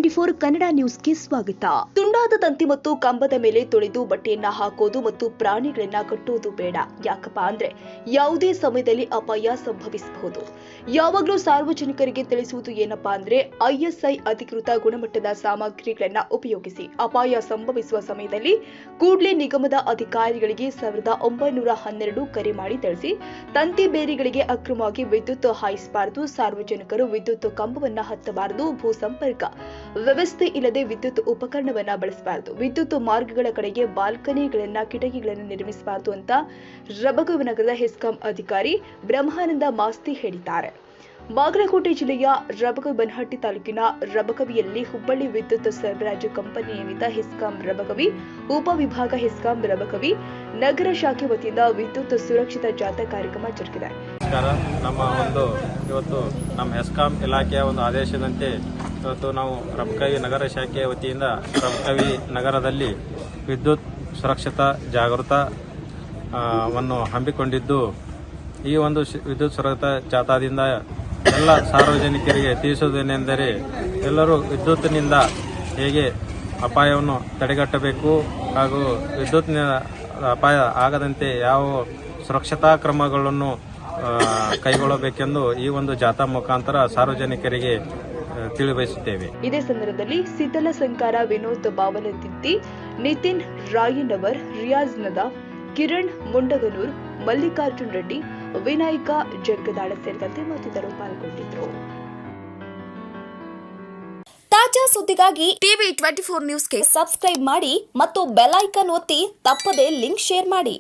ಟಿವಿ24 ಕನ್ನಡ ನ್ಯೂಸ್ಗೆ ಸ್ವಾಗತ. ತುಂಡಾದ ತಂತಿ ಮತ್ತು ಕಂಬದ ಮೇಲೆ ತೊಳೆದು ಬಟ್ಟೆಯನ್ನ ಹಾಕೋದು ಮತ್ತು ಪ್ರಾಣಿಗಳನ್ನ ಕಟ್ಟೋದು ಬೇಡ. ಯಾಕಪ್ಪ ಅಂದ್ರೆ ಯಾವುದೇ ಸಮಯದಲ್ಲಿ ಅಪಾಯ ಸಂಭವಿಸಬಹುದು. ಯಾವಾಗಲೂ ಸಾರ್ವಜನಿಕರಿಗೆ ತಿಳಿಸುವುದು ಏನಪ್ಪಾ ಅಂದ್ರೆ ISI ಅಧಿಕೃತ ಗುಣಮಟ್ಟದ ಸಾಮಗ್ರಿಗಳನ್ನ ಉಪಯೋಗಿಸಿ. ಅಪಾಯ ಸಂಭವಿಸುವ ಸಮಯದಲ್ಲಿ ಕೂಡಲೇ ನಿಗಮದ ಅಧಿಕಾರಿಗಳಿಗೆ 1912 ಕರೆ ಮಾಡಿ ತಿಳಿಸಿ. ತಂತಿ ಬೇಲಿಗಳಿಗೆ ಅಕ್ರಮವಾಗಿ ವಿದ್ಯುತ್ ಹಾಯಿಸಬಾರದು. ಸಾರ್ವಜನಿಕರು ವಿದ್ಯುತ್ ಕಂಬವನ್ನ ಹತ್ತಬಾರದು. ಭೂ ಸಂಪರ್ಕ ವ್ಯವಸ್ಥೆ ಇಲ್ಲದೆ ವಿದ್ಯುತ್ ಉಪಕರಣವನ್ನ ಬಳಸಬಾರದು. ವಿದ್ಯುತ್ ಮಾರ್ಗಗಳ ಕಡೆಗೆ ಬಾಲ್ಕನಿಗಳನ್ನ ಕಿಟಕಿಗಳನ್ನು ನಿರ್ಮಿಸಬಾರದು ಅಂತ ರಬಕವಿ ನಗರದ ಹೆಸ್ಕಾಂ ಅಧಿಕಾರಿ ಬ್ರಹ್ಮಾನಂದ ಮಾಸ್ತಿ ಹೇಳಿದ್ದಾರೆ. ಬಾಗಲಕೋಟೆ ಜಿಲ್ಲೆಯ ರಬಕವಿ-ಬನಹಟ್ಟಿ ತಾಲೂಕಿನ ರಬಕವಿಯಲ್ಲಿ ಹುಬ್ಬಳ್ಳಿ ವಿದ್ಯುತ್ ಸರಬರಾಜು ಕಂಪನಿ ನಿಯಮಿತ ಹೆಸ್ಕಾಂ ರಬಕವಿ ಉಪವಿಭಾಗ ಹೆಸ್ಕಾಂ ರಬಕವಿ ನಗರ ಶಾಖೆ ವತಿಯಿಂದ ವಿದ್ಯುತ್ ಸುರಕ್ಷಿತ ಜಾಥಾ ಕಾರ್ಯಕ್ರಮ ಜರುಗಿದೆ. ಇವತ್ತು ನಮ್ಮ ಹೆಸ್ಕಾಂ ಇಲಾಖೆಯ ಒಂದು ಆದೇಶದಂತೆ ಇವತ್ತು ನಾವು ರಬಕವಿ ನಗರ ಶಾಖೆಯ ವತಿಯಿಂದ ರಬಕವಿ ನಗರದಲ್ಲಿ ವಿದ್ಯುತ್ ಸುರಕ್ಷತಾ ಜಾಗೃತವನ್ನು ಹಮ್ಮಿಕೊಂಡಿದ್ದು, ಈ ಒಂದು ವಿದ್ಯುತ್ ಸುರಕ್ಷತಾ ಜಾಥಾದಿಂದ ಎಲ್ಲ ಸಾರ್ವಜನಿಕರಿಗೆ ತಿಳಿಸುವುದೇನೆಂದರೆ ಎಲ್ಲರೂ ವಿದ್ಯುತ್ತಿನಿಂದ ಹೇಗೆ ಅಪಾಯವನ್ನು ತಡೆಗಟ್ಟಬೇಕು ಹಾಗೂ ವಿದ್ಯುತ್ತಿನ ಅಪಾಯ ಆಗದಂತೆ ಯಾವ ಸುರಕ್ಷತಾ ಕ್ರಮಗಳನ್ನು ಕೈಗೊಳ್ಳಬೇಕೆಂದು ಈ ಒಂದು ಜಾಥಾ ಮುಖಾಂತರ ಸಾರ್ವಜನಿಕರಿಗೆ ತಿಳಿಬಯಸುತ್ತೇವೆ. ಇದೇ ಸಂದರ್ಭದಲ್ಲಿ ಸಿದ್ದಲ ಸಂಕಾರ ವಿನೋದ್ ಬಾವಲದಿತ್ತಿ, ನಿತಿನ್ ರಾಯನವರ್, ರಿಯಾಜ್ ನದಾಫ್, ಕಿರಣ್ ಮುಂಡಗನೂರ್, ಮಲ್ಲಿಕಾರ್ಜುನ್ ರೆಡ್ಡಿ, ವಿನಾಯಕ ಜಗ್ಗದಾಳ ಸೇರಿದಂತೆ ಮತ್ತಿತರರು ಪಾಲ್ಗೊಂಡಿದ್ದರು. ತಾಜಾ ಸುದ್ದಿಗಾಗಿ ಟಿವಿ24 ನ್ಯೂಸ್ಗೆ ಸಬ್ಸ್ಕ್ರೈಬ್ ಮಾಡಿ ಮತ್ತು ಬೆಲ್ ಐಕಾನ್ ಒತ್ತಿ ತಪ್ಪದೇ ಲಿಂಕ್ ಶೇರ್ ಮಾಡಿ.